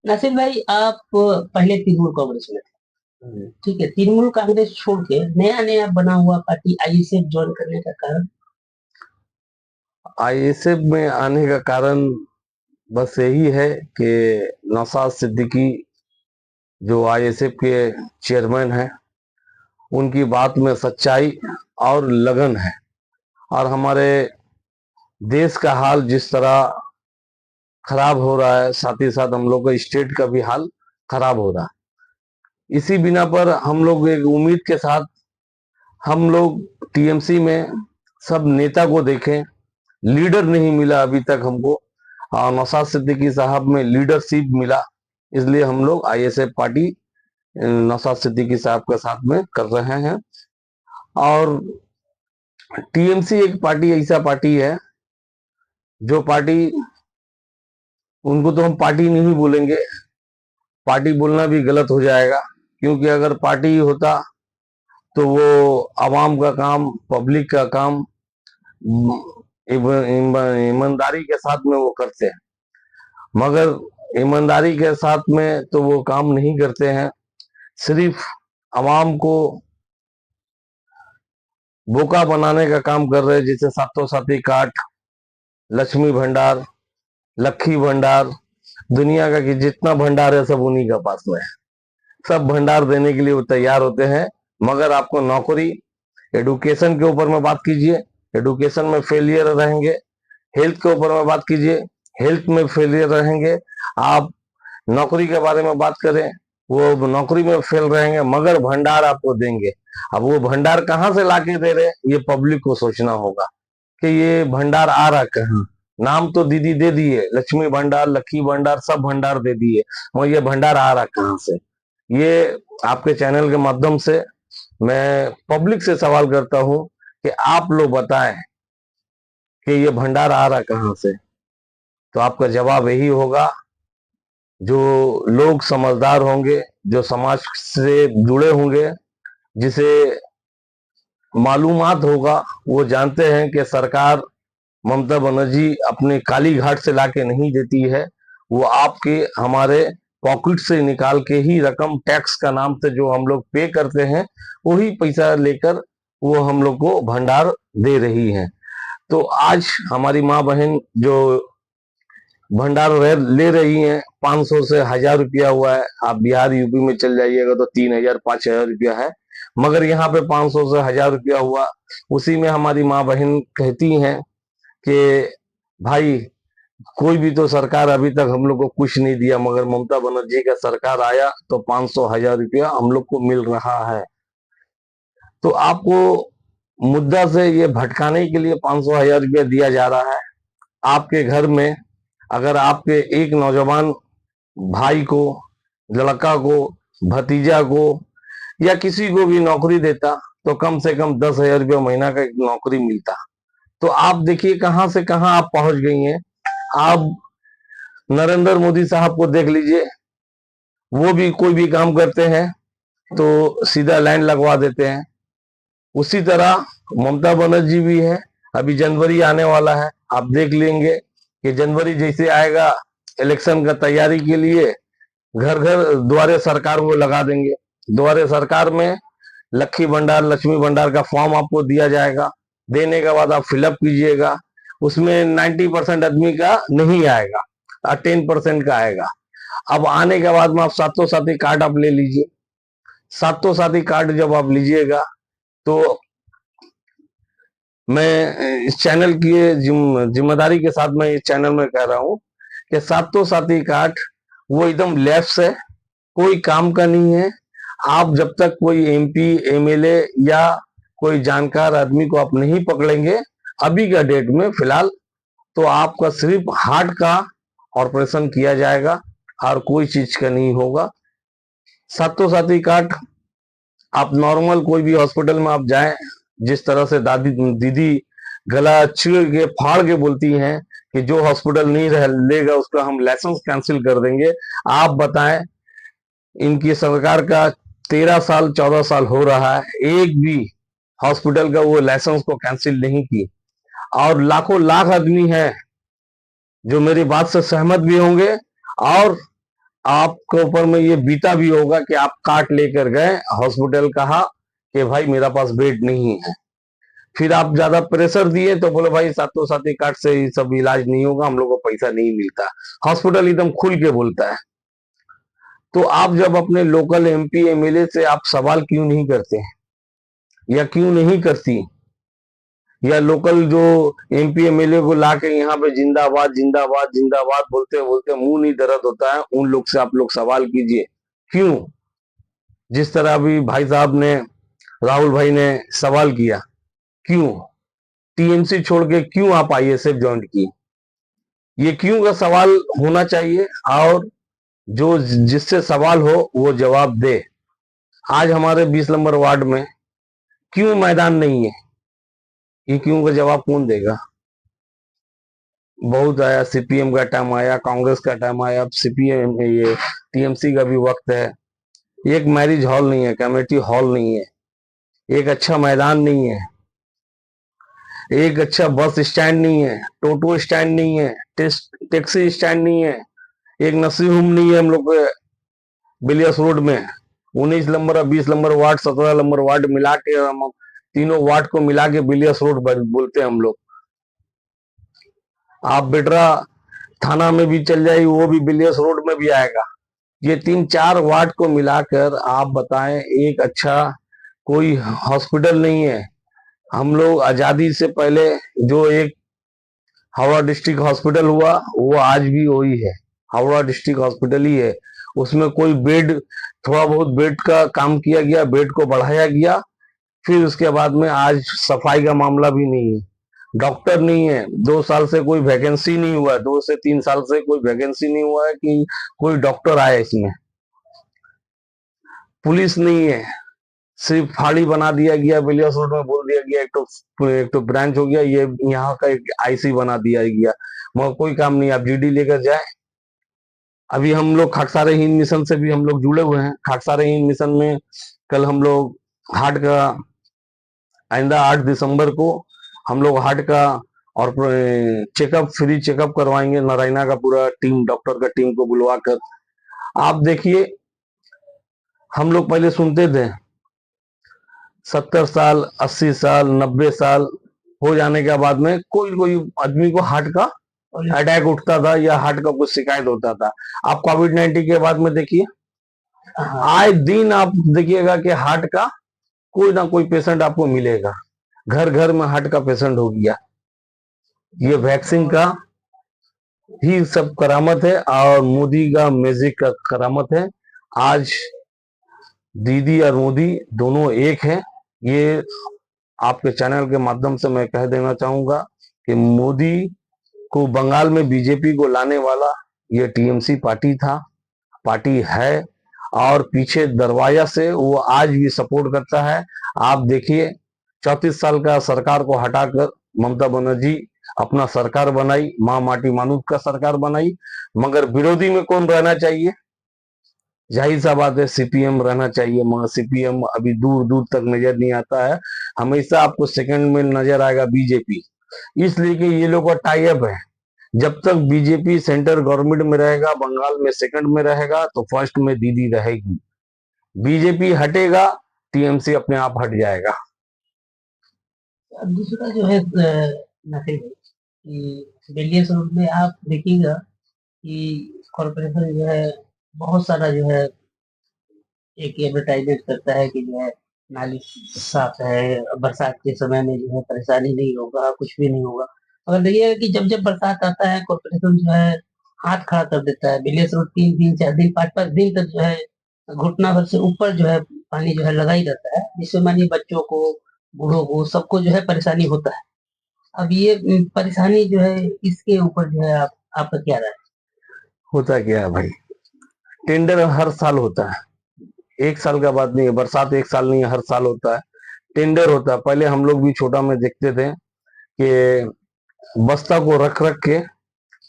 नासिर भाई, आप पहले तृणमूल कांग्रेस में थे। ठीक है, तृणमूल कांग्रेस छोड़ के नया नया बना हुआ पार्टी आईएसएफ ज्वाइन करने का कारण? आईएसएफ में आने का कारण बस यही है कि नौशाद सिद्दीकी जो आईएसएफ के चेयरमैन हैं, उनकी बात में सच्चाई और लगन है। और हमारे देश का हाल जिस तरह खराब हो रहा है, साथ ही साथ हम लोग का स्टेट का भी हाल खराब हो रहा है। इसी बिना पर हम लोग एक उम्मीद के साथ हम लोग टीएमसी में सब नेता को देखें, लीडर नहीं मिला अभी तक हमको। और नौशाद सिद्दीकी साहब में लीडरशिप मिला, इसलिए हम लोग आईएसएफ पार्टी नौशाद सिद्दीकी साहब के साथ में कर रहे हैं। और टीएमसी एक पार्टी ऐसा पार्टी है जो पार्टी, उनको तो हम पार्टी नहीं बोलेंगे, पार्टी बोलना भी गलत हो जाएगा, क्योंकि अगर पार्टी होता तो वो आवाम का काम, पब्लिक का काम ईमानदारी के साथ में वो करते हैं। मगर ईमानदारी के साथ में तो वो काम नहीं करते हैं, सिर्फ आवाम को बोका बनाने का काम कर रहे हैं। जैसे सातों साथी कार्ड, लक्ष्मी भंडार, लक्खी भंडार, दुनिया का कि जितना भंडार है सब उन्हीं का पास में है। सब भंडार देने के लिए वो तैयार होते हैं, मगर आपको नौकरी, एडुकेशन के ऊपर में बात कीजिए, एडुकेशन में फेलियर रहेंगे। हेल्थ के ऊपर में बात कीजिए, हेल्थ में फेलियर रहेंगे। आप नौकरी के बारे में बात करें, वो नौकरी में फेल रहेंगे, मगर भंडार आपको देंगे। अब वो भंडार कहाँ से लाके दे रहे हैं, ये पब्लिक को सोचना होगा कि ये भंडार आ रहा कहाँ। नाम तो दीदी दे दिए, लक्ष्मी भंडार, लक्की भंडार, सब भंडार दे दिए, मगर ये भंडार आ रहा कहाँ से? ये आपके चैनल के माध्यम से मैं पब्लिक से सवाल करता हूं कि आप लोग बताएं कि ये भंडार आ रहा कहाँ से। तो आपका जवाब यही होगा, जो लोग समझदार होंगे, जो समाज से जुड़े होंगे, जिसे मालूमात होगा, वो जानते हैं कि सरकार ममता बनर्जी अपने काली घाट से लाके नहीं देती है। वो आपके हमारे पॉकेट से निकाल के ही रकम, टैक्स का नाम से जो हम लोग पे करते हैं, वही पैसा लेकर वो हम लोग को भंडार दे रही है। तो आज हमारी माँ बहन जो भंडार ले रही हैं, 500 से 1000 रुपया हुआ है। आप बिहार यूपी में चल जाइएगा तो 3000 5000 रुपया है, मगर यहाँ पे 500 से 1000 रुपया हुआ। उसी में हमारी माँ बहन कहती हैं कि भाई, कोई भी तो सरकार अभी तक हम लोग को कुछ नहीं दिया, मगर ममता बनर्जी का सरकार आया तो 500 1000 रुपया हम लोग को मिल रहा है। तो आपको मुद्दा से ये भटकाने के लिए 500 1000 रुपया दिया जा रहा है। आपके घर में अगर आपके एक नौजवान भाई को, लड़का को, भतीजा को या किसी को भी नौकरी देता तो कम से कम 10,000 रुपया महीना का एक नौकरी मिलता। तो आप देखिए कहां से कहां आप पहुंच गई हैं। आप नरेंद्र मोदी साहब को देख लीजिए, वो भी कोई भी काम करते हैं तो सीधा लाइन लगवा देते हैं। उसी तरह ममता बनर्जी भी है। अभी जनवरी आने वाला है, आप देख लेंगे कि जनवरी जैसे आएगा, इलेक्शन का तैयारी के लिए घर घर द्वारे सरकार वो लगा देंगे। द्वारे सरकार में लक्ष्मी भंडार, लक्ष्मी भंडार का फॉर्म आपको दिया जाएगा। देने के बाद आप फिलअप कीजिएगा, उसमें 90% आदमी का नहीं आएगा और 10% का आएगा। अब आने के बाद में आप सातों साथी कार्ड आप ले लीजिए। सातों साथी कार्ड जब आप लीजिएगा तो मैं इस चैनल की जिम्मेदारी के साथ मैं इस चैनल में कह रहा हूं कि सातों साथी कार्ड वो एकदम लेफ्ट है, कोई काम का नहीं है। आप जब तक कोई एमपी एमएलए या कोई जानकार आदमी को आप नहीं पकड़ेंगे अभी का डेट में फिलहाल, तो आपका सिर्फ हार्ट का ऑपरेशन किया जाएगा और कोई चीज का नहीं होगा। सातों साथी कार्ड आप नॉर्मल कोई भी हॉस्पिटल में आप जाएं, जिस तरह से दादी दीदी गला चीर के फाड़ के बोलती हैं कि जो हॉस्पिटल नहीं रह लेगा उसका हम लाइसेंस कैंसिल कर देंगे। आप बताएं, इनकी सरकार का 13 साल 14 साल हो रहा है, एक भी हॉस्पिटल का वो लाइसेंस को कैंसिल नहीं की। और लाखों लाख आदमी हैं जो मेरी बात से सहमत भी होंगे और आपके ऊपर में ये बीता भी होगा कि आप कार्ड लेकर गए हॉस्पिटल, कहा कि भाई मेरा पास बेड नहीं है, फिर आप ज्यादा प्रेशर दिए तो बोले भाई सातों साथी कार्ड से ये सब इलाज नहीं होगा, हम लोग को पैसा नहीं मिलता। हॉस्पिटल एकदम खुल के बोलता है। तो आप जब अपने लोकल एमपी एमएलए से आप सवाल क्यों नहीं करते या क्यों नहीं करती, या लोकल जो एमपी एमएलए को लाके यहाँ पे जिंदाबाद जिंदाबाद जिंदाबाद बोलते बोलते मुंह नहीं दर्द होता है, उन लोग से आप लोग सवाल कीजिए क्यों। जिस तरह अभी भाई साहब ने, राहुल भाई ने सवाल किया, क्यों टीएमसी छोड़ के क्यों आप आईएसएफ ज्वाइन की, ये क्यों का सवाल होना चाहिए, और जो जिससे सवाल हो वो जवाब दे। आज हमारे 20 नंबर वार्ड में क्यों मैदान नहीं है, ये क्यों का जवाब कौन देगा। बहुत आया, सीपीएम का टाइम आया, कांग्रेस का टाइम आया, अब सीपीएम ये टीएमसी का भी वक्त है। एक मैरिज हॉल नहीं है, कमेटी हॉल नहीं है, एक अच्छा मैदान नहीं है, एक अच्छा बस स्टैंड नहीं है, टोटो स्टैंड नहीं है, टैक्सी स्टैंड नहीं है, एक नर्सिंग होम नहीं है हम लोग के बिलियर्स रोड में। 19 नंबर और 20 नंबर वार्ड, 17 नंबर वार्ड मिला के, हम तीनों वार्ड को मिला के बिलियर्स रोड बोलते हैं हम लोग। आप बेटरा थाना में भी चल जाए, वो भी बिलियर्स रोड में भी आएगा। ये 3-4 वार्ड को मिलाकर आप बताएं, एक अच्छा कोई हॉस्पिटल नहीं है। हम लोग आजादी से पहले जो एक हावड़ा डिस्ट्रिक्ट हॉस्पिटल हुआ, वो आज भी वही है, हावड़ा डिस्ट्रिक्ट हॉस्पिटल ही है। उसमें कोई बेड, थोड़ा बहुत बेड का काम किया गया, बेड को बढ़ाया गया, फिर उसके बाद में आज सफाई का मामला भी नहीं है, डॉक्टर नहीं है, 2 साल से कोई वैकेंसी नहीं हुआ है, 2 से 3 साल से कोई वैकेंसी नहीं हुआ है कि कोई डॉक्टर आए इसमें। पुलिस नहीं है, सिर्फ फाड़ी बना दिया गया, बिलियर्स रोड में बोल दिया गया एक तो ब्रांच हो गया, ये यहाँ का एक आईसी बना दिया गया, मगर कोई काम नहीं। आप जीडी लेकर जाए। अभी हम लोग खाकसारे हिंद मिशन से भी हम लोग जुड़े हुए हैं। खाकसारे हिंद मिशन में कल हम लोग हार्ट का, आइंदा 8 दिसंबर को हम लोग हार्ट का और चेकअप, फ्री चेकअप करवाएंगे। नारायणा का पूरा टीम, डॉक्टर का टीम को बुलवा कर। आप देखिए, हम लोग पहले सुनते थे 70 साल, 80 साल, 90 साल हो जाने के बाद में कोई कोई आदमी को हार्ट का अटैक उठता था या हार्ट का कुछ शिकायत होता था। आप कोविड-19 के बाद में देखिए, आए दिन आप देखिएगा कि हार्ट का कोई ना कोई पेशेंट आपको मिलेगा, घर घर में हार्ट का पेशेंट हो गया। ये वैक्सीन का ही सब करामत है और मोदी का मैजिक का करामत है। आज दीदी और मोदी दोनों एक हैं। ये आपके चैनल के माध्यम से मैं कह देना चाहूंगा कि मोदी को बंगाल में बीजेपी को लाने वाला ये टीएमसी पार्टी है, और पीछे दरवाजा से वो आज भी सपोर्ट करता है। आप देखिए, 34 साल का सरकार को हटाकर ममता बनर्जी अपना सरकार बनाई, माँ माटी मानूस का सरकार बनाई, मगर विरोधी में कौन रहना चाहिए? जाहिर सा बात है सीपीएम रहना चाहिए, मगर सीपीएम अभी दूर दूर तक नजर नहीं आता है। हमेशा आपको सेकंड में नजर आएगा बीजेपी, इसलिए कि ये लोग का टाई अप है। जब तक बीजेपी सेंटर गवर्नमेंट में रहेगा, बंगाल में सेकंड में रहेगा, तो फर्स्ट में दीदी रहेगी। बीजेपी हटेगा, टीएमसी अपने आप हट जाएगा। अब दूसरा जो है नसीब कि बेलियस रोड में आप देखिएगा कि कॉर्पोरेशन जो है बहुत सारा जो है एक एडवर्टाइजमेंट करता है कि जो है नाली साफ है, बरसात के समय में जो है परेशानी नहीं होगा, कुछ भी नहीं होगा। अगर देखिएगा कि जब जब बरसात आता है, कॉर्पोरेशन जो है हाथ खड़ा कर देता है। बेलियस रोड 3 दिन 4 दिन 5 दिन तक जो है घुटना भर से ऊपर जो है पानी जो है लगा ही रहता है, जिससे मानिए बच्चों को, बूढ़ों को, सबको जो है परेशानी होता है। अब ये परेशानी जो है इसके ऊपर जो है आपका क्या राय है? होता क्या है भाई, टेंडर हर साल होता है, एक साल का बात नहीं है। बरसात एक साल नहीं है, हर साल होता है, टेंडर होता है। पहले हम लोग भी छोटा में देखते थे कि बस्ता को रख रख के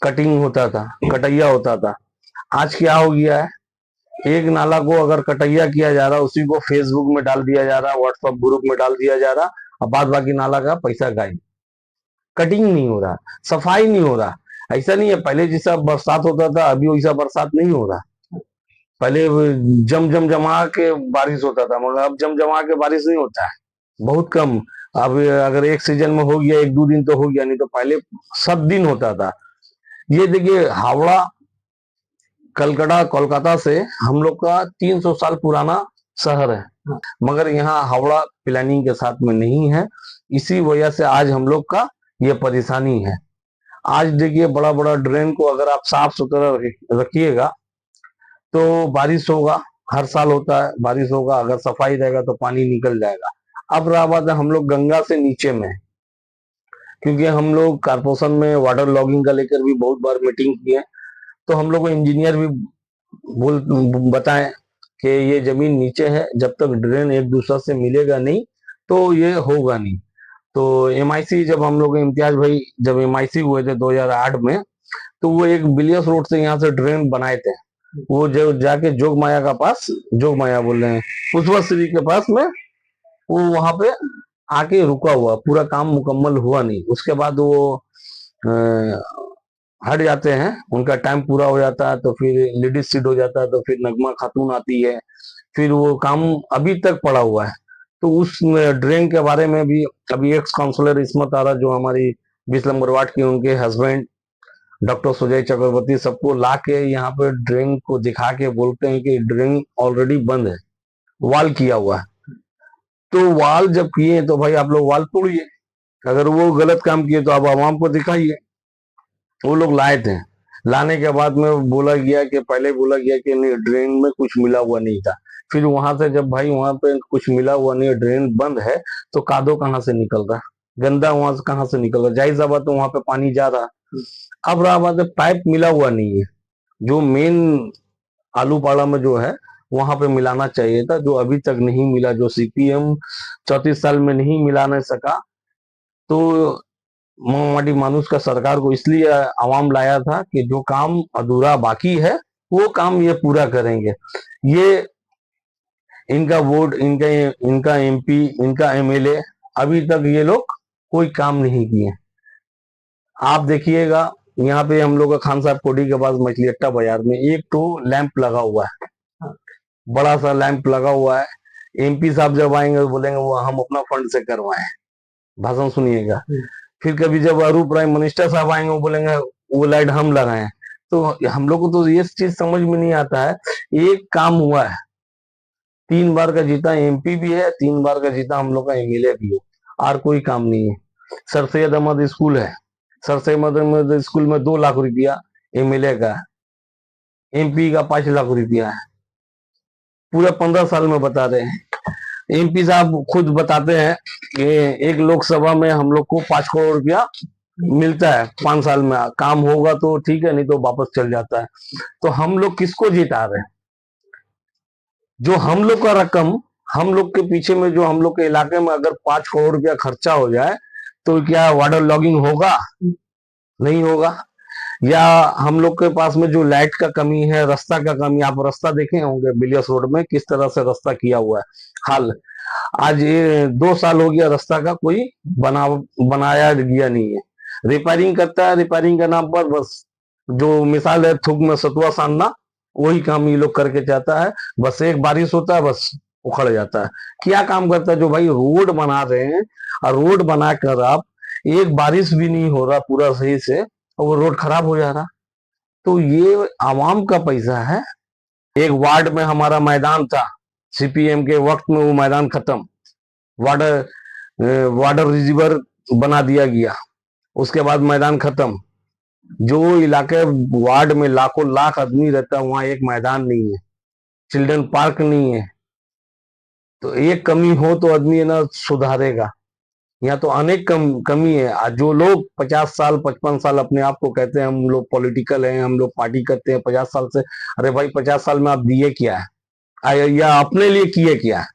कटिंग होता था, कटैया होता था। आज क्या हो गया है, एक नाला को अगर कटैया किया जा रहा है, उसी को फेसबुक में डाल दिया जा रहा है, व्हाट्सएप ग्रुप में डाल दिया जा रहा, और बाद बाकी नाला का पैसा गायब। कटिंग नहीं हो रहा, सफाई नहीं हो रहा। ऐसा नहीं है पहले जैसा बरसात होता था, अभी वैसा बरसात नहीं हो रहा। पहले जम जम जमा के बारिश होता था, मगर अब जम जमा के बारिश नहीं होता है, बहुत कम। अब अगर एक सीजन में हो गया, एक दो दिन तो हो गया, नहीं तो पहले सब दिन होता था। ये देखिए, हावड़ा कलकत्ता कोलकाता से हम लोग का 300 साल पुराना शहर है, मगर यहाँ हावड़ा प्लानिंग के साथ में नहीं है। इसी वजह से आज हम लोग का ये परेशानी है। आज देखिए, बड़ा बड़ा ड्रेन को अगर आप साफ सुथरा रखिएगा तो बारिश होगा, हर साल होता है, बारिश होगा, अगर सफाई रहेगा तो पानी निकल जाएगा। अब रहा बात है, हम लोग गंगा से नीचे में, क्योंकि हम लोग कारपोरेशन में वाटर लॉगिंग का लेकर भी बहुत बार मीटिंग किए, तो हम लोग को इंजीनियर भी बोल बताएं कि ये जमीन नीचे है, जब तक ड्रेन एक दूसरे से मिलेगा नहीं तो ये होगा नहीं। तो एमआईसी जब हम लोग इम्तियाज भाई जब एमआईसी हुए थे 2008 में, तो वो एक बिलियर्स रोड से यहाँ से ड्रेन बनाए थे, वो जो जाके जोग माया का पास, जोग माया बोल रहे हैं, पुष्पश्री के पास में, वो वहां पे आके रुका हुआ, पूरा काम मुकम्मल हुआ नहीं। उसके बाद वो हट जाते हैं, उनका टाइम पूरा हो जाता है, तो फिर लेडीज सीट हो जाता है, तो फिर नगमा खातून आती है, फिर वो काम अभी तक पड़ा हुआ है। तो उस ड्रेन के बारे में भी अभी एक्स काउंसलर इस्मत आरा, जो हमारी 20 नंबर वार्ड की, उनके हस्बैंड डॉक्टर सुजय चक्रवर्ती, सबको ला के यहाँ पे ड्रेन को दिखा के बोलते हैं कि ड्रेन ऑलरेडी बंद है, वाल किया हुआ है। तो वाल जब किए तो भाई आप लोग वाल तोड़िए, अगर वो गलत काम किए तो आप आवाम को दिखाइए। वो लोग लाए थे, लाने के बाद में बोला गया कि पहले बोला गया कि नहीं, ड्रेन में कुछ मिला हुआ नहीं था। फिर वहां से जब भाई वहां पे कुछ मिला हुआ नहीं, ड्रेन बंद है, तो कादो कहाँ से निकल रहा, गंदा वहां से कहाँ से निकल रहा, जाहिर सा बात तो वहां पे पानी जा रहा। अब रहा बात है, पाइप मिला हुआ नहीं है, जो मेन आलूपाड़ा में जो है वहां पे मिलाना चाहिए था, जो अभी तक नहीं मिला, जो सीपीएम 34 साल में नहीं मिला नहीं सका। तो माटी मानुष का सरकार को इसलिए आवाम लाया था कि जो काम अधूरा बाकी है वो काम ये पूरा करेंगे। ये इनका वोट, इनका इनका एमपी, इनका एमएलए, अभी तक ये लोग कोई काम नहीं किए। आप देखिएगा, यहाँ पे हम लोग का खान साहब कोडी के पास मछली अट्टा बाजार में एक तो लैंप लगा हुआ है, बड़ा सा लैंप लगा हुआ है। एमपी साहब जब आएंगे बोलेंगे वो हम अपना फंड से करवाएं, भाषण सुनिएगा। फिर कभी जब अरूप प्राइम मिनिस्टर साहब आएंगे वो बोलेंगे वो लाइट हम लगाए। तो हम लोग को तो ये चीज समझ में नहीं आता है। एक काम हुआ है, 3 बार का जीता एमपी भी है, 3 बार का जीता हम लोग का एमएलए भी है, और कोई काम नहीं है। सर सैयद अहमद स्कूल है, सर सैयद अहमद स्कूल में 2 लाख रुपया एमएलए का, एमपी का 5 लाख रुपया है, पूरा 15 साल में बता रहे हैं। एमपी साहब खुद बताते हैं कि एक लोकसभा में हम लोग को 5 करोड़ रुपया मिलता है 5 साल में, काम होगा तो ठीक है, नहीं तो वापस चल जाता है। तो हम लोग किसको जिता रहे हैं? जो हम लोग का रकम, हम लोग के पीछे में, जो हम लोग के इलाके में अगर 5 करोड़ रुपया खर्चा हो जाए तो क्या वाटर लॉगिंग होगा? नहीं होगा। या हम लोग के पास में जो लाइट का कमी है, रास्ता का कमी, आप रास्ता देखे होंगे बिलियर्स रोड में किस तरह से रास्ता किया हुआ है, हाल आज ये 2 साल हो गया रास्ता का कोई बनाया गया नहीं है। रिपेयरिंग करता है, रिपेयरिंग के नाम पर बस, जो मिसाल है थूक में सतुआ सानना, वही काम ये लोग करके जाता है। बस एक बारिश होता है बस उखड़ जाता है। क्या काम करता है? जो भाई रोड बना रहे हैं, और रोड बनाकर आप, एक बारिश भी नहीं हो रहा पूरा सही से और वो रोड खराब हो जा रहा। तो ये आवाम का पैसा है। एक वार्ड में हमारा मैदान था, सीपीएम के वक्त में वो मैदान खत्म, वाटर रिजर्वर बना दिया गया, उसके बाद मैदान खत्म। जो इलाके वार्ड में लाखों लाख आदमी रहता है वहां एक मैदान नहीं है, चिल्ड्रन पार्क नहीं है। तो एक कमी हो तो आदमी है ना सुधारेगा, यहाँ तो अनेक कमी है। आज जो लोग 50 साल 55 साल अपने आप को कहते हैं हम लोग पॉलिटिकल हैं, हम लोग पार्टी करते हैं 50 साल से, अरे भाई 50 साल में आप दिए क्या है या अपने लिए किए क्या है?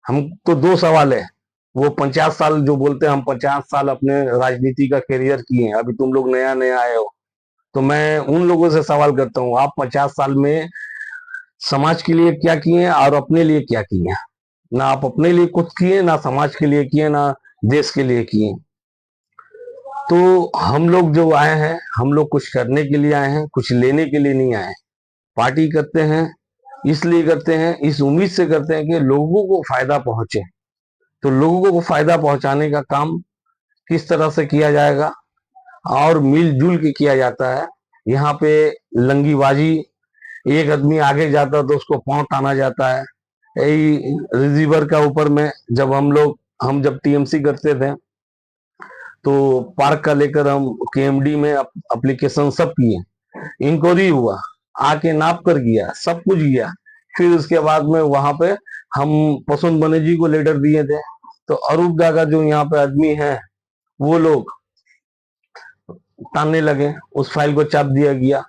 हम तो 2 सवाल है। वो 50 साल जो बोलते हैं हम 50 साल अपने राजनीति का करियर किए हैं, अभी तुम लोग नया नया आए हो, तो मैं उन लोगों से सवाल करता हूँ, आप 50 साल में समाज के लिए क्या किए और अपने लिए क्या किए? ना आप अपने लिए कुछ किए, ना समाज के लिए किए, ना देश के लिए किए। तो हम लोग जो आए हैं, हम लोग कुछ करने के लिए आए हैं, कुछ लेने के लिए नहीं आए। पार्टी करते हैं, इसलिए करते हैं, इस उम्मीद से करते हैं कि लोगों को फायदा पहुंचे। तो लोगों को फायदा पहुंचाने का काम किस तरह से किया जाएगा और मिलजुल के किया जाता है। यहाँ पे लंगीबाजी, एक आदमी आगे जाता है तो उसको पांव ताना जाता है। यही रिसीवर का ऊपर में जब हम जब टीएमसी करते थे तो पार्क का लेकर हम केएमडी में एप्लीकेशन सब किए, इंक्वायरी हुआ, आके नाप कर गया, सब कुछ किया। फिर उसके बाद में वहां पे हम पसंद बनर्जी को लेटर दिए थे। तो अरूप दागा जो यहाँ पे आदमी है वो लोग तानने लगे, उस फाइल को चाप दिया गया।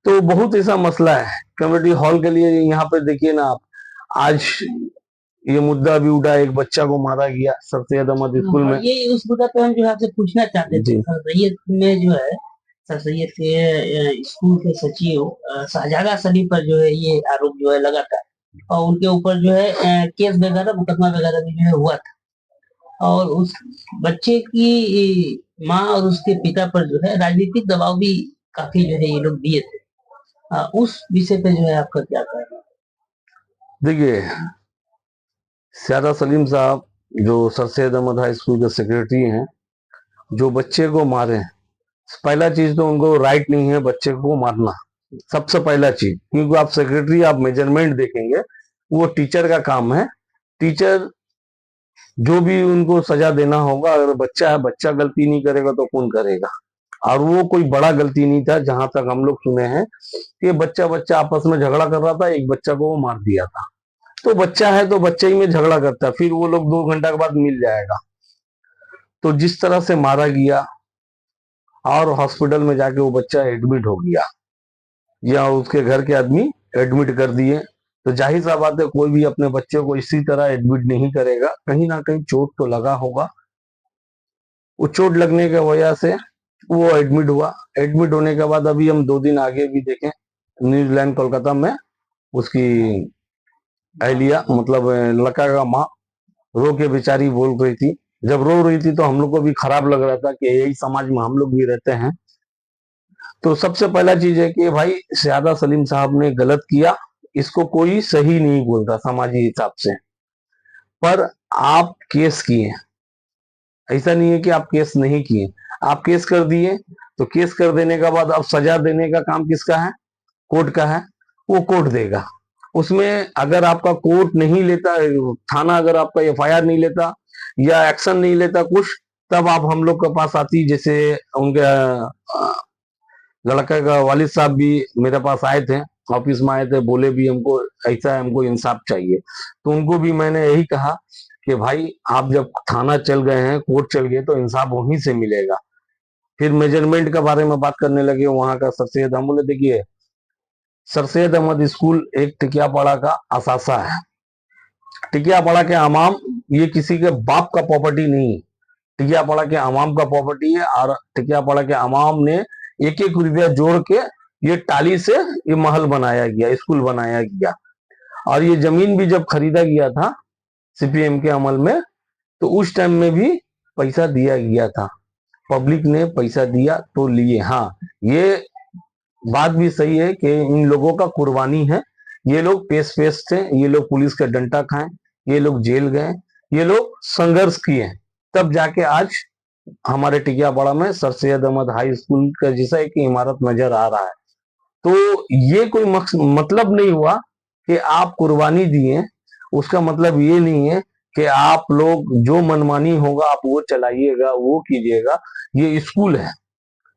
तो बहुत ऐसा मसला है कम्युनिटी हॉल के लिए। यहाँ पे देखिए ना आप, आज ये मुद्दा भी उठा, एक बच्चा को मारा गया सर सैयद अहमद स्कूल में। ये उस मुद्दा पे हम जो है आपसे पूछना चाहते थे। जी। सर सैयद में जो है, सर सैयद के स्कूल के सचिव शाहजादा सलीम पर जो है ये आरोप जो है लगा था, और उनके ऊपर जो है केस वगैरह, मुकदमा वगैरह भी जो है हुआ था, और उस बच्चे की माँ और उसके पिता पर जो है राजनीतिक दबाव भी काफी जो है ये लोग दिए थे। उस विषय पे जो है आपका क्या कहना है? देखिए, शाहजादा सलीम साहब जो sir Syed Ahmad high school के सेक्रेटरी हैं, जो बच्चे को मारे, पहला चीज तो उनको राइट नहीं है बच्चे को मारना, सबसे पहला चीज। क्योंकि आप सेक्रेटरी, आप मेजरमेंट देखेंगे, वो टीचर का काम है। टीचर जो भी उनको सजा देना होगा, अगर बच्चा है, बच्चा गलती नहीं करेगा तो कौन करेगा। और वो कोई बड़ा गलती नहीं था, जहां तक हम लोग सुने हैं कि बच्चा बच्चा आपस में झगड़ा कर रहा था, एक बच्चा को वो मार दिया था। तो बच्चा है तो बच्चे ही में झगड़ा करता है, फिर वो लोग 2 घंटा के बाद मिल जाएगा। तो जिस तरह से मारा गया और हॉस्पिटल में जाके वो बच्चा एडमिट हो गया, या उसके घर के आदमी एडमिट कर दिए, तो जाहिर सा बात है कोई भी अपने बच्चे को इसी तरह एडमिट नहीं करेगा, कहीं ना कहीं चोट तो लगा होगा। वो चोट लगने की वजह से वो एडमिट हुआ। एडमिट होने के बाद अभी हम 2 दिन आगे भी देखें, न्यूजीलैंड कोलकाता में उसकी अहलिया, मतलब लड़का का माँ, रो के बेचारी बोल रही थी। जब रो रही थी तो हम लोग को भी खराब लग रहा था कि यही समाज में हम लोग भी रहते हैं। तो सबसे पहला चीज है कि भाई शाहजादा सलीम साहब ने गलत किया, इसको कोई सही नहीं बोलता समाजी हिसाब से। पर आप केस किए, ऐसा नहीं है कि आप केस नहीं किए, आप केस कर दिए। तो केस कर देने के बाद अब सजा देने का काम किसका है? कोर्ट का है। वो कोर्ट देगा। उसमें अगर आपका कोर्ट नहीं लेता, थाना अगर आपका एफआईआर नहीं लेता या एक्शन नहीं लेता कुछ, तब आप हम लोग के पास आती। जैसे उनके लड़का का वालिद साहब भी मेरे पास आए थे, ऑफिस में आए थे, बोले भी हमको ऐसा है, हमको इंसाफ चाहिए। तो उनको भी मैंने यही कहा कि भाई आप जब थाना चल गए हैं, कोर्ट चल गए, तो इंसाफ वहीं से मिलेगा। फिर मेजरमेंट के बारे में बात करने लगे वहां का सर सैयद। हम बोले देखिए, सर सैयद अहमद स्कूल एक टिकियापाड़ा का असासा है। टिकियापाड़ा के अवाम, ये किसी के बाप का प्रॉपर्टी नहीं, टिकियापाड़ा के अवाम का प्रॉपर्टी है। और टिकियापाड़ा के अवाम ने एक एक रुपया जोड़ के ये टाली से ये महल बनाया गया, स्कूल बनाया गया। और ये जमीन भी जब खरीदा गया था सीपीएम के अमल में, तो उस टाइम में भी पैसा दिया गया था, पब्लिक ने पैसा दिया तो लिए। हाँ, ये बात भी सही है कि इन लोगों का कुर्बानी है। ये लोग पेश पेश थे, ये लोग पुलिस का डंडा खाए, ये लोग जेल गए, ये लोग संघर्ष किए, तब जाके आज हमारे टिकियापाड़ा में sir Syed Ahmad high school का जैसा एक इमारत नजर आ रहा है। तो ये कोई मतलब नहीं हुआ कि आप कुर्बानी दिए, उसका मतलब ये नहीं है कि आप लोग जो मनमानी होगा आप वो चलाइएगा, वो कीजिएगा। ये स्कूल है,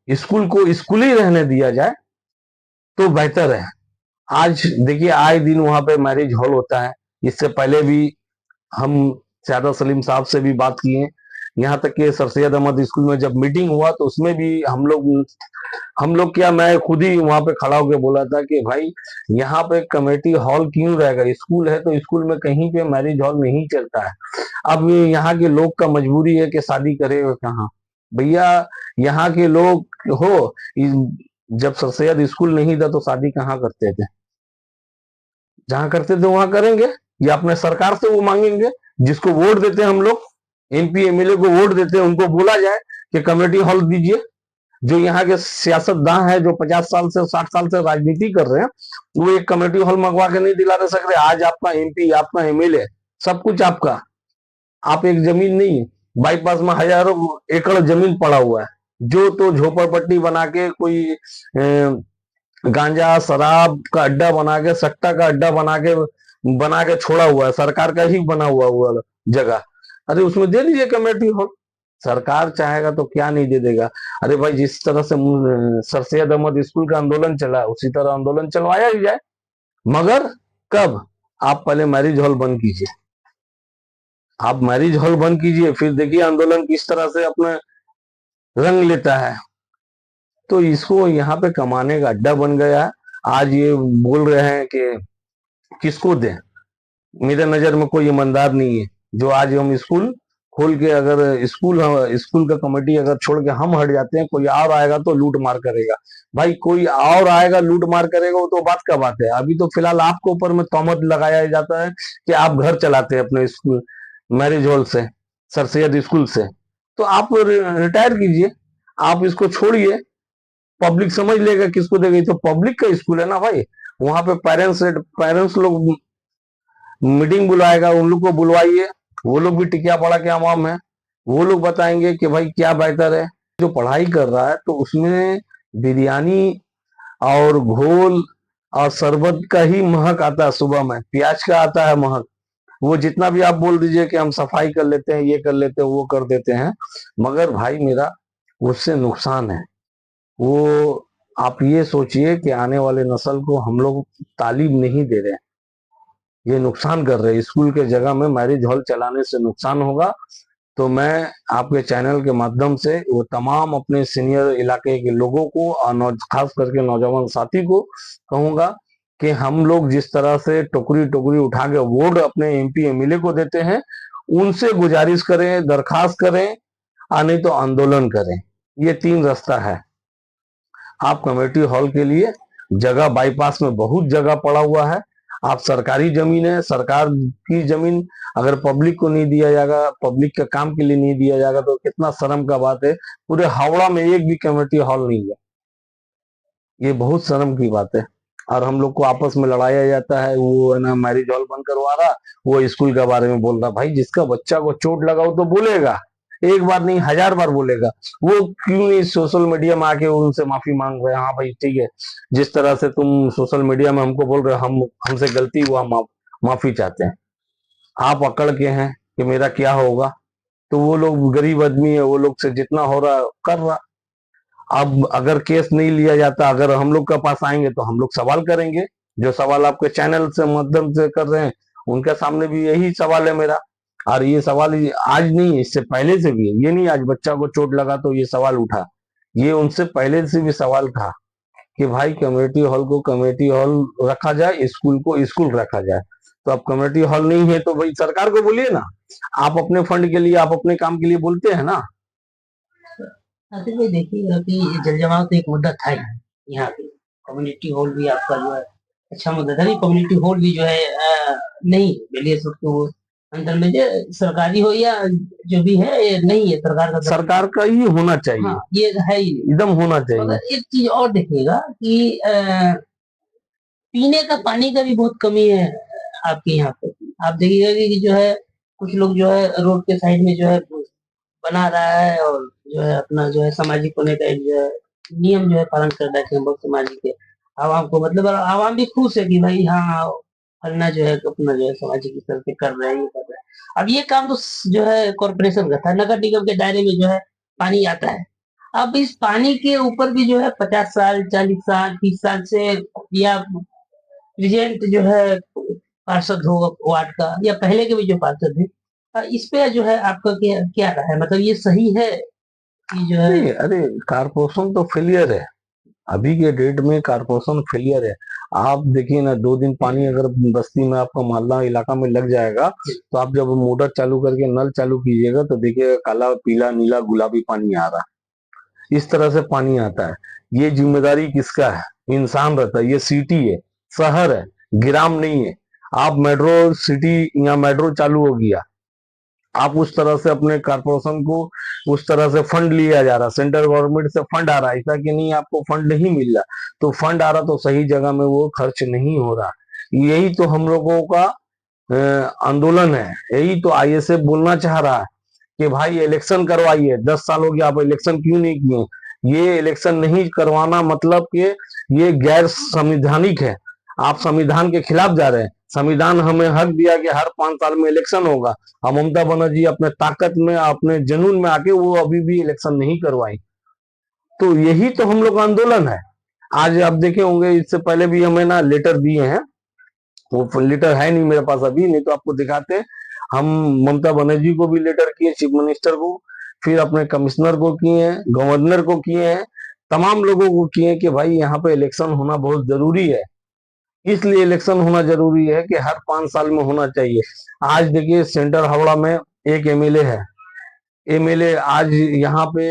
स्कूल को स्कूल ही रहने दिया जाए तो बेहतर है। आज देखिए, आए दिन वहां पे मैरिज हॉल होता है। इससे पहले भी हम शाहजादा सलीम साहब से भी बात किए, यहाँ तक कि सर सैयद अहमद स्कूल में जब मीटिंग हुआ तो उसमें भी हम लोग क्या, मैं खुद ही वहां पे खड़ा होकर बोला था कि भाई यहाँ पे कमेटी हॉल क्यों रहेगा, स्कूल है तो स्कूल में कहीं पे मैरिज हॉल नहीं चलता है। अब यहाँ के लोग का मजबूरी है कि शादी करेगा कहाँ भैया। यहाँ के लोग हो, जब सर सैयद स्कूल नहीं था तो शादी कहाँ करते थे? जहां करते थे वहां करेंगे, या अपने सरकार से वो मांगेंगे। जिसको वोट देते हैं हम लोग, एमपी एमएलए को वोट देते हैं, उनको बोला जाए कि कम्युनिटी हॉल दीजिए। जो यहाँ के सियासतदान है, जो 50 साल से 60 साल से राजनीति कर रहे हैं, वो एक कमेटी हॉल मंगवा के नहीं दिला दे सक रहे। आज आपका एमपी, आपका एमएलए, सब कुछ आपका, आप एक जमीन नहीं, बाईपास में हजारों एकड़ जमीन पड़ा हुआ है, जो तो झोपड़पट्टी बना के कोई गांजा शराब का अड्डा बना के, सट्टा का अड्डा बना के छोड़ा हुआ है, सरकार का ही बना हुआ जगह। अरे उसमें दे दीजिए कमेटी हॉल, सरकार चाहेगा तो क्या नहीं दे देगा। अरे भाई, जिस तरह से सर सैयद अहमद स्कूल का आंदोलन चला, उसी तरह आंदोलन चलवाया ही जाए, मगर कब? आप पहले मैरिज हॉल बंद कीजिए, आप मैरिज हॉल बंद कीजिए, फिर देखिए आंदोलन किस तरह से अपने रंग लेता है। तो इसको यहाँ पे कमाने का अड्डा बन गया है। आज ये बोल रहे हैं कि किसको दें, मेरे नजर में कोई ईमानदार नहीं है जो आज हम स्कूल खोल के, अगर स्कूल का कमेटी अगर छोड़ के हम हट जाते हैं, कोई और आएगा तो लूट मार करेगा। भाई कोई और आएगा लूट मार करेगा, वो तो बात का बात है। अभी तो फिलहाल आपके ऊपर में तोहमत लगाया जाता है कि आप घर चलाते हैं अपने स्कूल मैरिज हॉल से, सर सैयद स्कूल से। तो आप रिटायर कीजिए, आप इसको छोड़िए, पब्लिक समझ लेगा किसको देगा। तो पब्लिक का स्कूल है ना भाई, वहां पे पेरेंट्स लोग मीटिंग बुलाएगा, उन लोग को बुलवाइए, वो लोग भी टिकिया पड़ा के अवाम है, वो लोग बताएंगे कि भाई क्या बेहतर है। जो पढ़ाई कर रहा है तो उसमें बिरयानी और घोल और शरबत का ही महक आता है, सुबह में प्याज का आता है महक। वो जितना भी आप बोल दीजिए कि हम सफाई कर लेते हैं, ये कर लेते हैं, वो कर देते हैं, मगर भाई मेरा उससे नुकसान है। वो आप ये सोचिए कि आने वाले नस्ल को हम लोग तालीम नहीं दे रहे हैं, ये नुकसान कर रहे हैं। स्कूल के जगह में मैरिज हॉल चलाने से नुकसान होगा। तो मैं आपके चैनल के माध्यम से वो तमाम अपने सीनियर इलाके के लोगों को और खास करके नौजवान साथी को कहूंगा कि हम लोग जिस तरह से टोकरी टोकरी उठा के वोट अपने एमपी एमएलए को देते हैं, उनसे गुजारिश करें, दरखास्त करें, और नहीं तो आंदोलन करें। ये 3 रास्ता है। आप कमेटी हॉल के लिए जगह बाईपास में बहुत जगह पड़ा हुआ है, आप सरकारी जमीन है, सरकार की जमीन अगर पब्लिक को नहीं दिया जाएगा, पब्लिक के काम के लिए नहीं दिया जाएगा, तो कितना शर्म का बात है। पूरे हावड़ा में एक भी कमेटी हॉल नहीं है, ये बहुत शर्म की बात है। और हम लोग को आपस में लड़ाया जाता है, वो है ना मैरिज हॉल बंद करवा रहा, वो स्कूल के बारे में बोल रहा। भाई जिसका बच्चा को चोट लगाओ तो बोलेगा, एक बार नहीं 1000 बार बोलेगा। वो क्यों नहीं सोशल मीडिया में आके उनसे माफी मांग रहे हैं? हाँ भाई ठीक है, जिस तरह से तुम सोशल मीडिया में हमको बोल रहे हो, हमसे गलती हुआ, माफी चाहते हैं। आप अकड़ के हैं कि मेरा क्या होगा, तो वो लोग गरीब आदमी है, वो लोग से जितना हो रहा कर रहा। अब अगर केस नहीं लिया जाता, अगर हम लोग के पास आएंगे तो हम लोग सवाल करेंगे, जो सवाल आपके चैनल से माध्यम से कर रहे हैं, उनके सामने भी यही सवाल है मेरा। और ये सवाल आज नहीं, इससे पहले से भी है। ये नहीं आज बच्चा को चोट लगा तो ये सवाल उठा, ये उनसे पहले से भी सवाल था कि भाई कमेटी हॉल को कमेटी हॉल रखा जाए, स्कूल को स्कूल रखा जाए। तो अब कमेटी हॉल नहीं है तो भाई सरकार को बोलिए ना, आप अपने फंड के लिए, आप अपने काम के लिए बोलते हैं ना। आखिर में देखिएगा कि जल जमाव तो एक मुद्दा था ही यहाँ पे। कम्युनिटी हॉल भी आपका जो है अच्छा मुद्दा था। कम्युनिटी हॉल भी जो है नहीं बेलियस के वो अंदर में जो सरकारी हो या जो भी है, ये नहीं है सरकार का, सरकार का ही होना चाहिए। हाँ, ये है ही नहीं। एकदम होना चाहिए। मगर एक चीज और देखिएगा कि पीने का पानी का भी बहुत कमी है आपके यहाँ पे। आप देखिएगा कि जो है कुछ लोग जो है रोड के साइड में जो है बना रहा है, और जो है अपना जो है सामाजिक होने का एक जो है नियम जो है पालन कर रहा है कि हम लोग सामाजिक है। आवाम को मतलब आवाम भी खुश है कि भाई हाँ फलना जो है अपना जो है सामाजिक स्तर पे कर रहे हैं, ये कर रहे हैं। अब ये काम तो जो है कॉर्पोरेशन का था, नगर निगम के दायरे में जो है पानी आता है। अब इस पानी के ऊपर भी जो है 50 साल 40 साल 30 साल से, या प्रेजेंट जो है पार्षद होगा वार्ड का या पहले के भी जो पार्षद है, इस पे जो है आपका क्या क्या राय है? मतलब ये सही है कि जो है? अरे कारपोरेशन तो फेलियर है, अभी के डेट में कारपोरेशन फेलियर है। आप देखिए ना, 2 दिन पानी अगर बस्ती में आपका मोहल्ला इलाका में लग जाएगा, तो आप जब मोटर चालू करके नल चालू कीजिएगा तो देखिएगा काला पीला नीला गुलाबी पानी आ रहा, इस तरह से पानी आता है। ये जिम्मेदारी किसका है? इंसान रहता है। ये सिटी है, शहर है, ग्राम नहीं है। आप मेट्रो सिटी या मेट्रो चालू हो गया, आप उस तरह से अपने कारपोरेशन को उस तरह से फंड लिया जा रहा, सेंट्रल गवर्नमेंट से फंड आ रहा, ऐसा कि नहीं आपको फंड नहीं मिल रहा, तो फंड आ रहा तो सही जगह में वो खर्च नहीं हो रहा। यही तो हम लोगों का आंदोलन है, यही तो आईएसएफ बोलना चाह रहा है कि भाई इलेक्शन करवाइए। 10 साल हो गया, आप इलेक्शन क्यों नहीं किए? ये इलेक्शन नहीं करवाना मतलब कि ये गैर संवैधानिक है, आप संविधान के खिलाफ जा रहे हैं। संविधान हमें हक दिया कि हर 5 साल में इलेक्शन होगा, और ममता बनर्जी अपने ताकत में अपने जुनून में आके वो अभी भी इलेक्शन नहीं करवाई। तो यही तो हम लोग का आंदोलन है। आज आप देखे होंगे, इससे पहले भी हमें ना लेटर दिए हैं, वो लेटर है नहीं मेरे पास अभी, नहीं तो आपको दिखाते। हम ममता बनर्जी को भी लेटर किए, चीफ मिनिस्टर को, फिर अपने कमिश्नर को किए हैं, गवर्नर को किए हैं, तमाम लोगों को किए कि भाई यहाँ पे इलेक्शन होना बहुत जरूरी है। इसलिए इलेक्शन होना जरूरी है कि हर 5 साल में होना चाहिए। आज देखिए सेंटर हावड़ा में एक एमएलए है, एमएलए आज यहाँ पे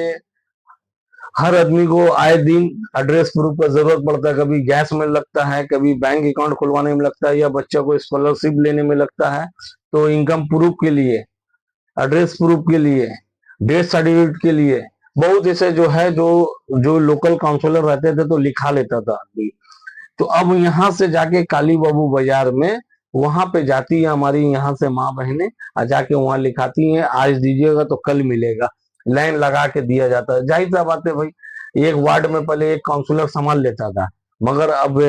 हर आदमी को आए दिन एड्रेस प्रूफ का जरूरत पड़ता है, कभी गैस में लगता है, कभी बैंक अकाउंट खुलवाने में लगता है, या बच्चा को स्कॉलरशिप लेने में लगता है, तो इनकम प्रूफ के लिए, एड्रेस प्रूफ के लिए, डेथ सर्टिफिकेट के लिए बहुत ऐसे जो है जो जो लोकल काउंसलर रहते थे तो लिखा लेता था आदमी। तो अब यहाँ से जाके काली बाबू बाजार में वहां पे जाती है हमारी यहाँ से माँ बहनें, और जाके वहां लिखाती हैं आज दीजिएगा तो कल मिलेगा, लाइन लगा के दिया जाता है। जाहिर सा बात है भाई, एक वार्ड में पहले एक काउंसलर संभाल लेता था, मगर अब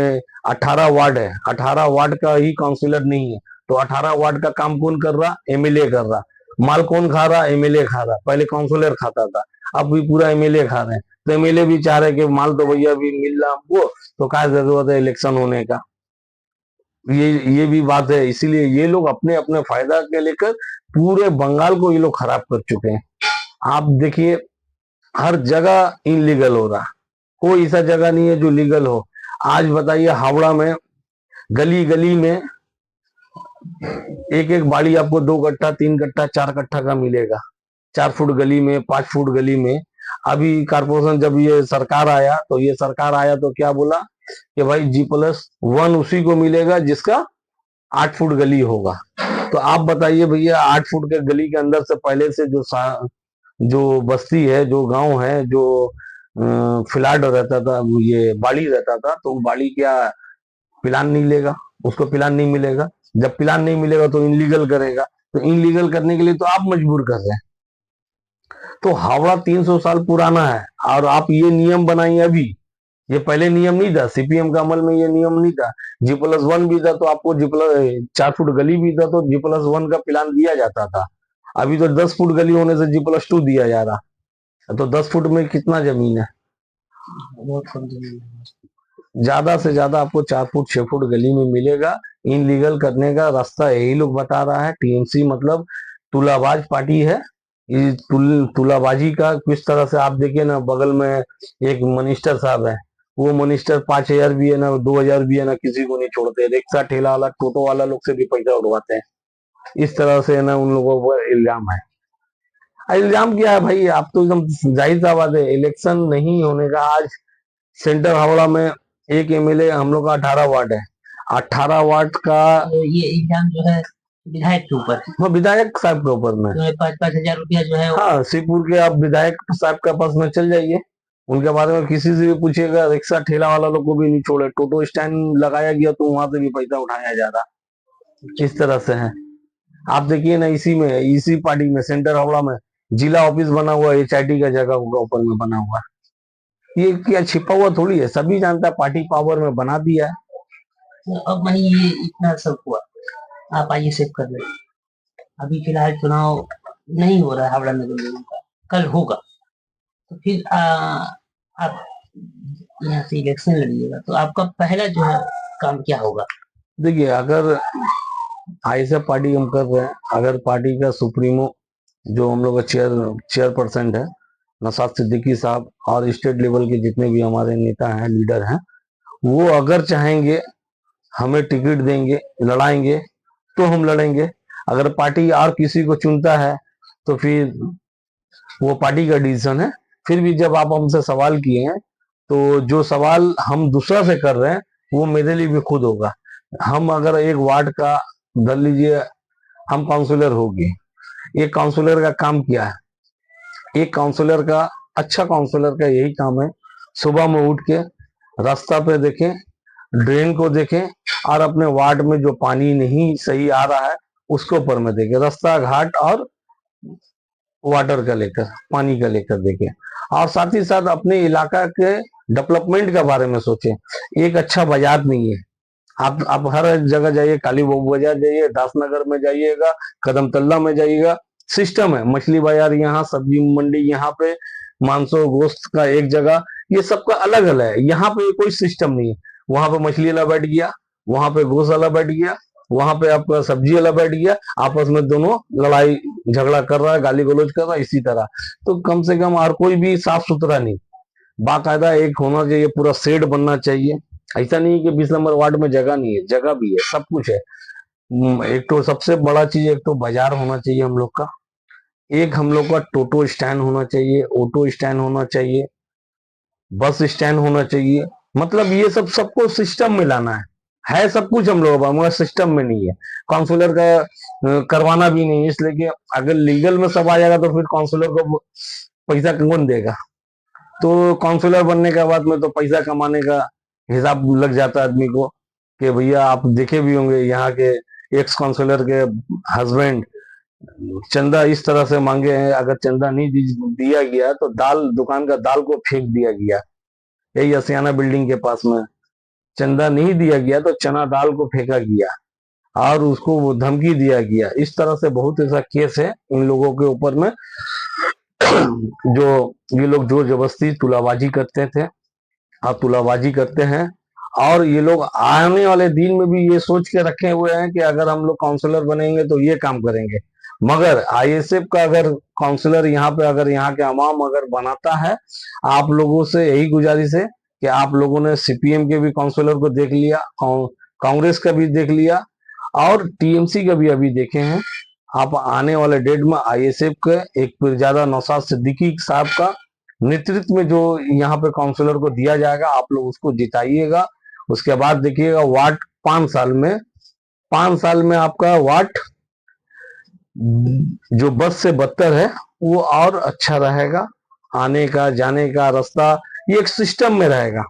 18 वार्ड है, 18 वार्ड का ही काउंसलर नहीं है, तो 18 वार्ड का काम कौन कर रहा? एमएलए कर रहा। माल कौन खा रहा? एमएलए खा रहा। पहले काउंसलर खाता था, अब भी पूरा एमएलए खा रहे हैं। तो एमएलए भी चाह रहे कि माल तो भैया भी मिल रहा हमको, तो क्या जरूरत है इलेक्शन होने का? ये भी बात है। इसीलिए ये लोग अपने अपने फायदा के लेकर पूरे बंगाल को ये लोग खराब कर चुके हैं। आप देखिए हर जगह इनलीगल हो रहा, कोई ऐसा जगह नहीं है जो लीगल हो। आज बताइए हावड़ा में गली गली में एक एक बाड़ी आपको 2 कट्ठा 3 कट्ठा 4 कट्ठा का मिलेगा, 4 फुट गली में, 5 फुट गली में। अभी कारपोरेशन जब ये सरकार आया तो ये सरकार आया तो क्या बोला कि भाई G+1 उसी को मिलेगा जिसका 8 फुट गली होगा। तो आप बताइए भैया 8 फुट के गली के अंदर से पहले से जो बस्ती है, जो गांव है, जो फ्लैट रहता था, ये बाड़ी रहता था, तो बाड़ी क्या प्लान नहीं लेगा? उसको प्लान नहीं मिलेगा। जब प्लान नहीं मिलेगा तो इनलीगल करेगा, तो इनलीगल करने के लिए तो आप मजबूर कर रहे हैं। तो हावड़ा 300 साल पुराना है, और आप ये नियम बनाइए अभी, ये पहले नियम नहीं था, सीपीएम का अमल में ये नियम नहीं था। G+1 भी था तो आपको 4 फुट गली भी था तो G+1 का प्लान दिया जाता था। अभी तो 10 फुट गली होने से G+2 दिया जा रहा। तो 10 फुट में कितना जमीन है? बहुत कम जमीन है। ज्यादा से ज्यादा आपको 4 फुट 6 फुट गली में मिलेगा। इनलीगल करने का रास्ता यही लोग बता रहा है। टीएमसी मतलब तुलाबाज पार्टी है। ये तुलाबाजी का किस तरह से आप देखिए ना, बगल में एक मिनिस्टर साहब है, वो मिनिस्टर 5,000 भी है ना, 2,000 भी है ना, किसी को नहीं छोड़ते। रिक्शा ठेला वाला टोटो वाला लोग से भी पैसा उड़वाते हैं। इस तरह से है ना उन लोगों पर इल्जाम है। इल्जाम क्या है भाई, आप तो एकदम जाहिर सा बात है, इलेक्शन नहीं होने का। आज सेंटर हावड़ा में एक एमएलए, हम लोग का 18 वार्ड है, 18 वार्ड का तो ये एग्जाम जो है विधायक के ऊपर है, वो विधायक साहब के ऊपर में। जो है 5-5 हजार रुपया जो है हाँ, शिवपुर के आप विधायक साहब के पास में चल जाइए, उनके बारे में किसी से भी पूछिएगा, रिक्शा ठेला वाला लोग को भी नहीं छोड़े। टोटो स्टैंड लगाया गया तो वहां से भी पैसा उठाया जा रहा। इस तरह से है। आप देखिए ना, इसी में, इसी पार्टी में, सेंटर हावड़ा में जिला ऑफिस बना हुआ है, HID का जगह होगा ऊपर में बना हुआ। ये क्या छिपा हुआ थोड़ी है, सभी जानता है, पार्टी पावर में बना दिया है। तो अब वही ये इतना सब हुआ, आप आइए सेव कर ले। अभी फिलहाल चुनाव नहीं हो रहा है हावड़ा नगर निगम का, कल होगा। तो फिर आप यहाँ से इलेक्शन लड़िएगा तो आपका पहला जो है काम क्या होगा? देखिए, अगर ऐसा पार्टी हम कर रहे हैं, अगर पार्टी का सुप्रीमो जो हम लोग का चेयरपर्सन है नौशाद सिद्दीकी साहब, और स्टेट लेवल के जितने भी हमारे नेता हैं, लीडर हैं, वो अगर चाहेंगे हमें टिकट देंगे, लड़ाएंगे, तो हम लड़ेंगे। अगर पार्टी और किसी को चुनता है तो फिर वो पार्टी का डिसीजन है। फिर भी जब आप हमसे सवाल किए हैं, तो जो सवाल हम दूसरा से कर रहे हैं वो मेरे लिए भी खुद होगा। हम अगर एक वार्ड का धर लीजिए, हम काउंसिलर होगी, एक काउंसलर का काम क्या है? एक काउंसलर का, अच्छा काउंसलर का यही काम है, सुबह में उठ के रास्ता पे देखें, ड्रेन को देखें, और अपने वार्ड में जो पानी नहीं सही आ रहा है उसके ऊपर में देखें, रास्ता घाट और वाटर का लेकर, पानी का लेकर देखें, और साथ ही साथ अपने इलाका के डेवलपमेंट के बारे में सोचें। एक अच्छा बाजार नहीं है, आप हर जगह जाइए, काली बाबू बाजार जाइए, दासनगर में जाइएगा, कदमतल्ला में जाइएगा, सिस्टम है, मछली बाजार यहाँ, सब्जी मंडी यहाँ पे, मांसो गोश्त का एक जगह, ये सबका अलग अलग है। यहाँ पे कोई सिस्टम नहीं है। वहां पे मछली वाला बैठ गया, वहां पे गोश्त वाला बैठ गया, वहां पे आपका सब्जी वाला बैठ गया, आपस में दोनों लड़ाई झगड़ा कर रहा है, गाली गलौज कर रहा है, इसी तरह। तो कम से कम और कोई भी साफ सुथरा नहीं, बाकायदा एक होना चाहिए, पूरा शेड बनना चाहिए। ऐसा नहीं है कि 20 नंबर वार्ड में जगह नहीं है, जगह भी है, सब कुछ है। एक तो सबसे बड़ा चीज, एक तो बाजार होना चाहिए हम लोग का, एक हम लोग का टोटो स्टैंड होना चाहिए, ऑटो स्टैंड होना चाहिए, बस स्टैंड होना चाहिए। मतलब ये सब सबको सिस्टम में लाना है सब कुछ हम लोगों का, मगर सिस्टम में नहीं है। काउंसलर का करवाना भी नहीं है, इसलिए कि अगर लीगल में सब आ जाएगा तो फिर काउंसलर को पैसा कौन देगा? तो काउंसलर बनने के बाद में तो पैसा कमाने का हिसाब लग जाता है आदमी को, कि भैया आप देखे भी होंगे यहाँ के एक्स काउंसलर के हस्बैंड चंदा इस तरह से मांगे हैं, अगर चंदा नहीं दिया गया तो दाल, दुकान का दाल को फेंक दिया गया। यही असियाना बिल्डिंग के पास में चंदा नहीं दिया गया तो चना दाल को फेंका गया और उसको वो धमकी दिया गया। इस तरह से बहुत ऐसा केस है इन लोगों के ऊपर में जो ये लोग जोर जबरदस्ती तुलाबाजी करते थे और तुलाबाजी करते हैं। और ये लोग आने वाले दिन में भी ये सोच के रखे हुए हैं कि अगर हम लोग काउंसलर बनेंगे तो ये काम करेंगे। मगर आईएसएफ का अगर काउंसलर यहाँ पे, अगर यहाँ के अवाम अगर बनाता है, आप लोगों से यही गुजारिश है कि आप लोगों ने सीपीएम के भी काउंसलर को देख लिया, कांग्रेस का भी देख लिया और टीएमसी का भी अभी देखे हैं। आप आने वाले डेट में आईएसएफ के एक पीरजादा नौशाद सिद्दीकी साहब का नेतृत्व में जो यहाँ पे काउंसलर को दिया जाएगा, आप लोग उसको जिताइएगा। उसके बाद देखिएगा वार्ड 5 साल में आपका वार्ड जो बस से बदतर है वो और अच्छा रहेगा। आने का जाने का रास्ता ये एक सिस्टम में रहेगा।